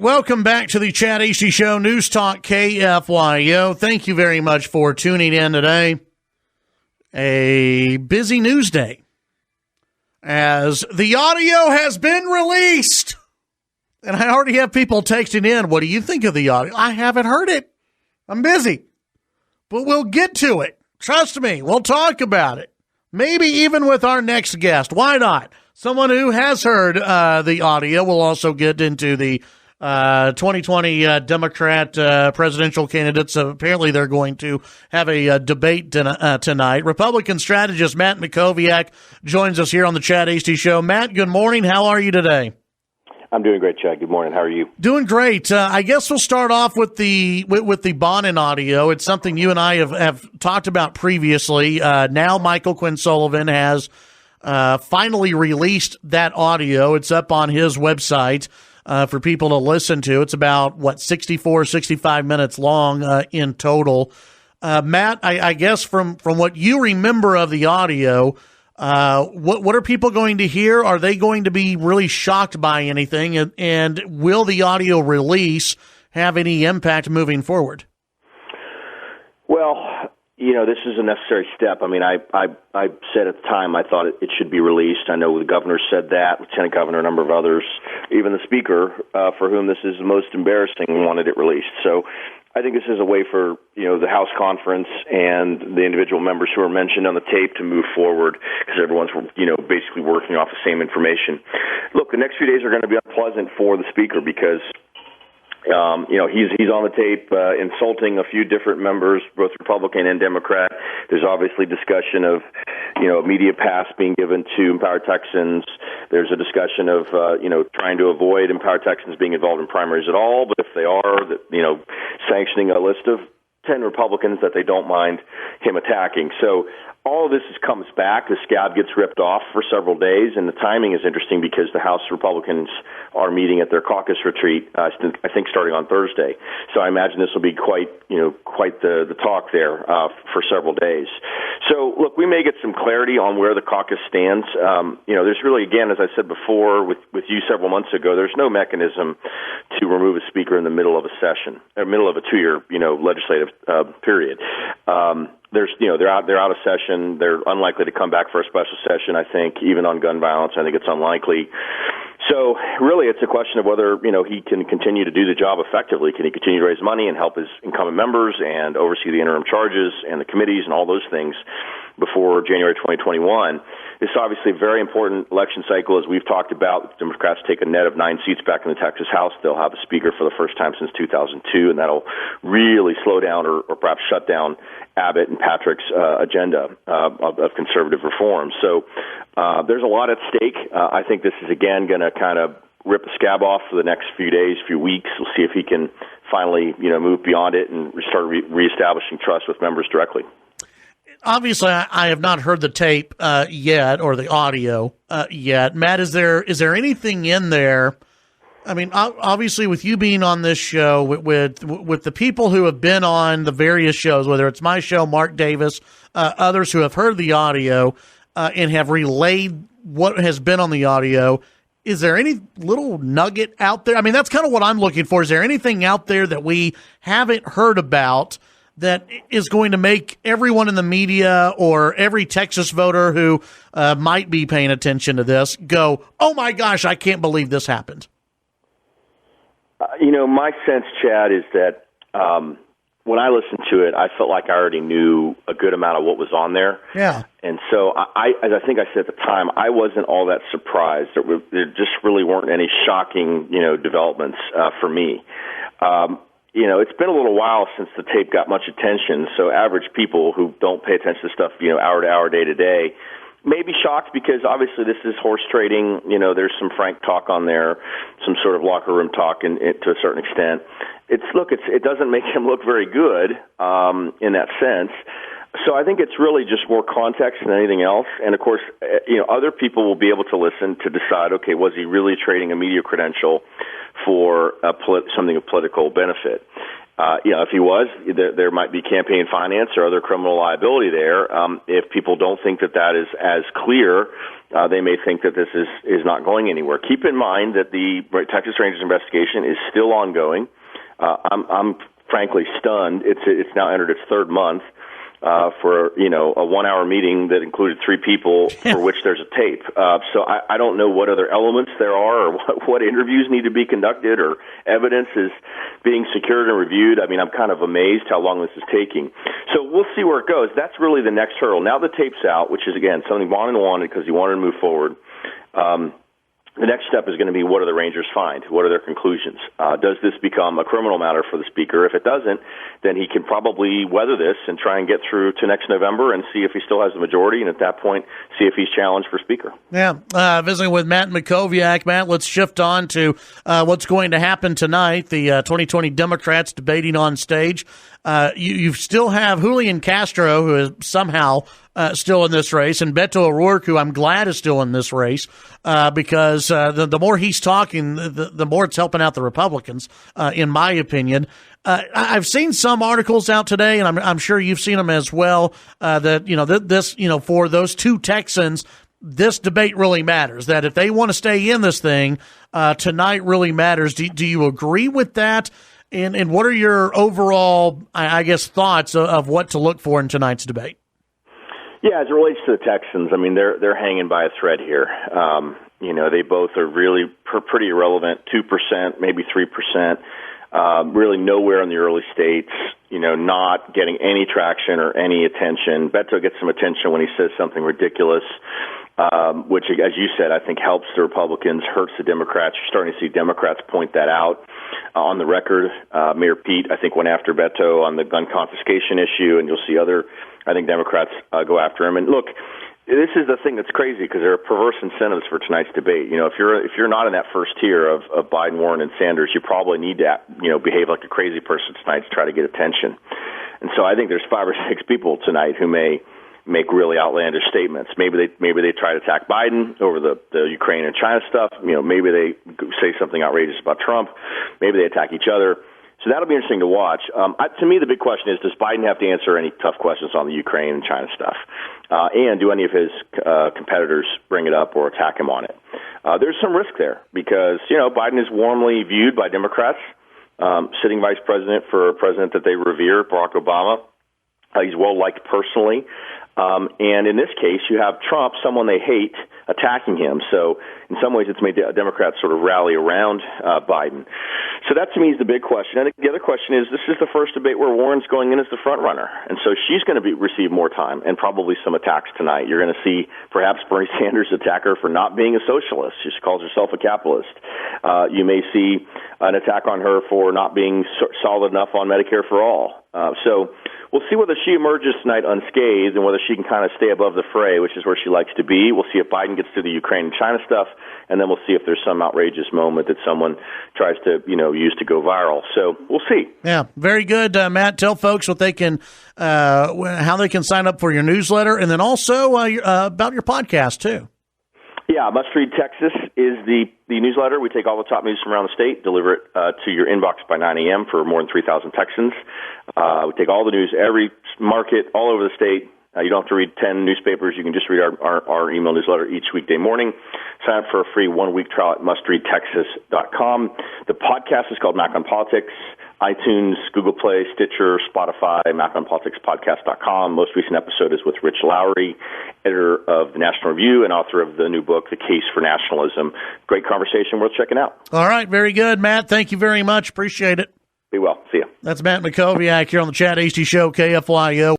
Welcome back to the Chad Hasty Show, News Talk KFYO. Thank you very much for tuning in today. A busy news day as the audio has been released. And I already have people texting in, what do you think of the audio? I haven't heard it. I'm busy. But we'll get to it. Trust me, we'll talk about it. Maybe even with our next guest. Why not? Someone who has heard the audio will also get into the 2020 Democrat presidential candidates. Apparently, they're going to have a debate tonight. Republican strategist Matt Mackowiak joins us here on the Chad Hasty Show. Matt, good morning. How are you today? I'm doing great, Chad. Good morning. How are you? Doing great. I guess we'll start off with the Bonnen audio. It's something you and I have talked about previously. Now Michael Quinn Sullivan has finally released that audio. It's up on his website for people to listen to. It's about, 65 minutes long in total. Matt, I guess from what you remember of the audio, what are people going to hear? Are they going to be really shocked by anything? And will the audio release have any impact moving forward? Well, this is a necessary step. I mean, I said at the time I thought it should be released. I know the governor said that, Lieutenant Governor, a number of others, even the speaker, for whom this is most embarrassing, wanted it released. So I think this is a way for, the House conference and the individual members who are mentioned on the tape to move forward because everyone's, basically working off the same information. Look, the next few days are going to be unpleasant for the speaker because he's on the tape insulting a few different members, both Republican and Democrat. There's obviously discussion of, a media pass being given to Empowered Texans. There's a discussion of, trying to avoid Empowered Texans being involved in primaries at all. But if they are, sanctioning a list of 10 Republicans that they don't mind him attacking. So all of this comes back. The scab gets ripped off for several days, and the timing is interesting because the House Republicans are meeting at their caucus retreat, I think starting on Thursday. So I imagine this will be quite the talk there for several days. So, look, we may get some clarity on where the caucus stands. There's really, again, as I said before with you several months ago, there's no mechanism to remove a speaker in the middle of a session, or middle of a two-year, legislative period. They're out of session. They're unlikely to come back for a special session, I think, even on gun violence. I think it's unlikely. So really it's a question of whether, he can continue to do the job effectively. Can he continue to raise money and help his incumbent members and oversee the interim charges and the committees and all those things before January 2021? It's obviously a very important election cycle, as we've talked about. The Democrats take a net of 9 seats back in the Texas House. They'll have a speaker for the first time since 2002, and that'll really slow down or perhaps shut down Abbott and Patrick's agenda of conservative reform. So there's a lot at stake. I think this is, again, going to kind of rip the scab off for the next few days, few weeks. We'll see if he can finally, move beyond it and start reestablishing trust with members directly. Obviously, I have not heard the tape yet or the audio yet. Matt, is there anything in there? I mean, obviously, with you being on this show, with the people who have been on the various shows, whether it's my show, Mark Davis, others who have heard the audio and have relayed what has been on the audio, is there any little nugget out there? I mean, that's kind of what I'm looking for. Is there anything out there that we haven't heard about that is going to make everyone in the media or every Texas voter who might be paying attention to this go, oh, my gosh, I can't believe this happened? My sense, Chad, is that when I listened to it, I felt like I already knew a good amount of what was on there. Yeah. And so, as I think I said at the time, I wasn't all that surprised. There just really weren't any shocking, developments for me. It's been a little while since the tape got much attention, so average people who don't pay attention to stuff, hour to hour, day to day, may be shocked because obviously this is horse trading. There's some frank talk on there, some sort of locker room talk to a certain extent. It doesn't make him look very good in that sense. So I think it's really just more context than anything else. And of course, other people will be able to listen to decide, okay, was he really trading a media credential for something of political benefit? If he was, there might be campaign finance or other criminal liability there. If people don't think that is as clear, they may think that this is not going anywhere. Keep in mind that the Texas Rangers investigation is still ongoing. I'm frankly stunned. It's now entered its third month. For a 1 hour meeting that included 3 people for which there's a tape. So I don't know what other elements there are or what interviews need to be conducted or evidence is being secured and reviewed. I mean, I'm kind of amazed how long this is taking. So we'll see where it goes. That's really the next hurdle. Now the tape's out, which is, again, something Bonnen wanted because he wanted to move forward. The next step is going to be, what do the Rangers find? What are their conclusions? Does this become a criminal matter for the Speaker? If it doesn't, then he can probably weather this and try and get through to next November and see if he still has the majority, and at that point, see if he's challenged for Speaker. Yeah, visiting with Matt Mackowiak. Matt, let's shift on to what's going to happen tonight, the 2020 Democrats debating on stage. You still have Julian Castro, who is somehow still in this race, and Beto O'Rourke, who I'm glad is still in this race, because the more he's talking, the more it's helping out the Republicans, in my opinion. I've seen some articles out today, and I'm sure you've seen them as well, that, this, for those 2 Texans, this debate really matters, that if they want to stay in this thing, tonight really matters. Do you agree with that? And what are your overall, I guess, thoughts of what to look for in tonight's debate? Yeah, as it relates to the Texans, I mean, they're hanging by a thread here. They both are really pretty irrelevant, 2%, maybe 3%, really nowhere in the early states, not getting any traction or any attention. Beto gets some attention when he says something ridiculous, which, as you said, I think helps the Republicans, hurts the Democrats. You're starting to see Democrats point that out on the record. Mayor Pete, I think, went after Beto on the gun confiscation issue, and you'll see other, I think, Democrats go after him. And look, this is the thing that's crazy because there are perverse incentives for tonight's debate. If you're not in that first tier of Biden, Warren, and Sanders, you probably need to behave like a crazy person tonight to try to get attention. And so I think there's 5 or 6 people tonight who may make really outlandish statements. Maybe they try to attack Biden over the Ukraine and China stuff. Maybe they say something outrageous about Trump. Maybe they attack each other. So that'll be interesting to watch. To me, the big question is, does Biden have to answer any tough questions on the Ukraine and China stuff? And do any of his competitors bring it up or attack him on it? There's some risk there because, Biden is warmly viewed by Democrats, sitting vice president for a president that they revere, Barack Obama. He's well-liked personally. And in this case, you have Trump, someone they hate, attacking him. So in some ways, it's made Democrats sort of rally around Biden. So that, to me, is the big question. I think the other question is, this is the first debate where Warren's going in as the front runner. And so she's going to receive more time and probably some attacks tonight. You're going to see perhaps Bernie Sanders attack her for not being a socialist. She calls herself a capitalist. You may see an attack on her for not being solid enough on Medicare for all. So we'll see whether she emerges tonight unscathed and whether she can kind of stay above the fray, which is where she likes to be. We'll see if Biden gets to the Ukraine and China stuff, and then we'll see if there's some outrageous moment that someone tries to, use to go viral. So we'll see. Yeah, very good, Matt. Tell folks what they can, how they can sign up for your newsletter, and then also about your podcast too. Yeah, Must Read Texas is the newsletter. We take all the top news from around the state, deliver it to your inbox by 9 a.m. for more than 3,000 Texans. We take all the news, every market, all over the state. You don't have to read 10 newspapers. You can just read our email newsletter each weekday morning. Sign up for a free 1-week trial at mustreadtexas.com. The podcast is called Mac on Politics. iTunes, Google Play, Stitcher, Spotify, MacOnPoliticsPodcast.com. Most recent episode is with Rich Lowry, editor of the National Review and author of the new book, The Case for Nationalism. Great conversation, worth checking out. All right, very good, Matt. Thank you very much. Appreciate it. Be well. See ya. That's Matt Mackowiak here on the Chad Hasty Show, KFYO.